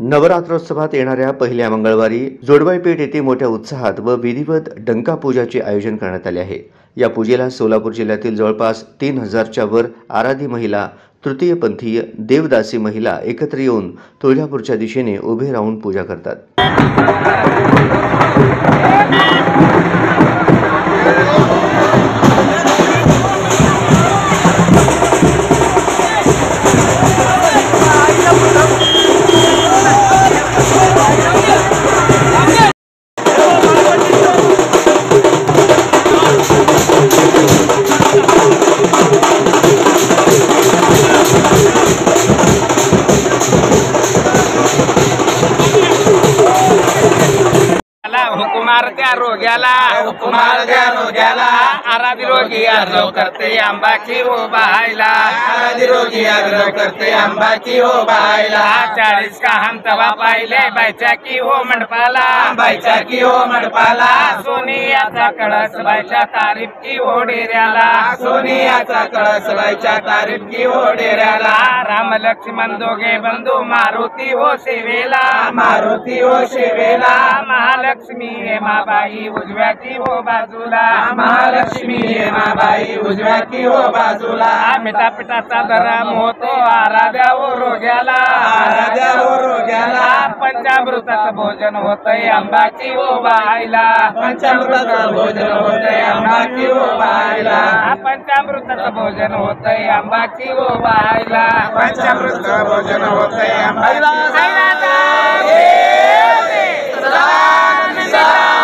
नवरात्रोत्सवात येणाऱ्या पहिल्या मंगळवारी जोडबाई पेठ येथे मोठ्या उत्साहात व विधिवत डंका पूजाचे आयोजन करण्यात आले आहे। या पूजेला सोलापूर जिल्ह्यातील जवळपास 3000च्या वर आराधी महिला, तृतीयपंथीय, देवदासी महिला एकत्र येऊन तुळजापूरच्या दिशेने उभे राहून पूजा करतात। हुकुमार त्या रोग्याला आराधी रोगी आग्रह करते आंबाची हो बहायला, आराधी रोगी आग्रह करते आंबाची हो बहायला। 40 का हम तवा पाहिले बायच्या की हो मंडपाला, बायच्या की हो मंडपाला। सोनियाचा कळस बायच्या तारीफ की हो डेऱ्याला, सोनियाचा कळस बायच्या तारीफ की हो डेऱ्याला। राम लक्ष्मण दोघे बंधू मारुती हो सेवेला, मारुती हो सेवेला। महालक्ष्मी हेमाबाई उजव्या की हो बाजूला, महालक्ष्मी हेमाबाई उजव्या की हो बाजूला। मिठा पिठाचा धरम होतो आराध्या हो रोग्याला, आराध्या हो रोग्याला। पंचामृताचं भोजन होतंय आंबाची हो बहायला, पंचामृताचं भोजन होतंय आंबाची हो बहायला। पंचामृताचं भोजन होतंय आंबाची हो बहायला, पंचामृताचं भोजन होतंय आंबाची हो बहायला।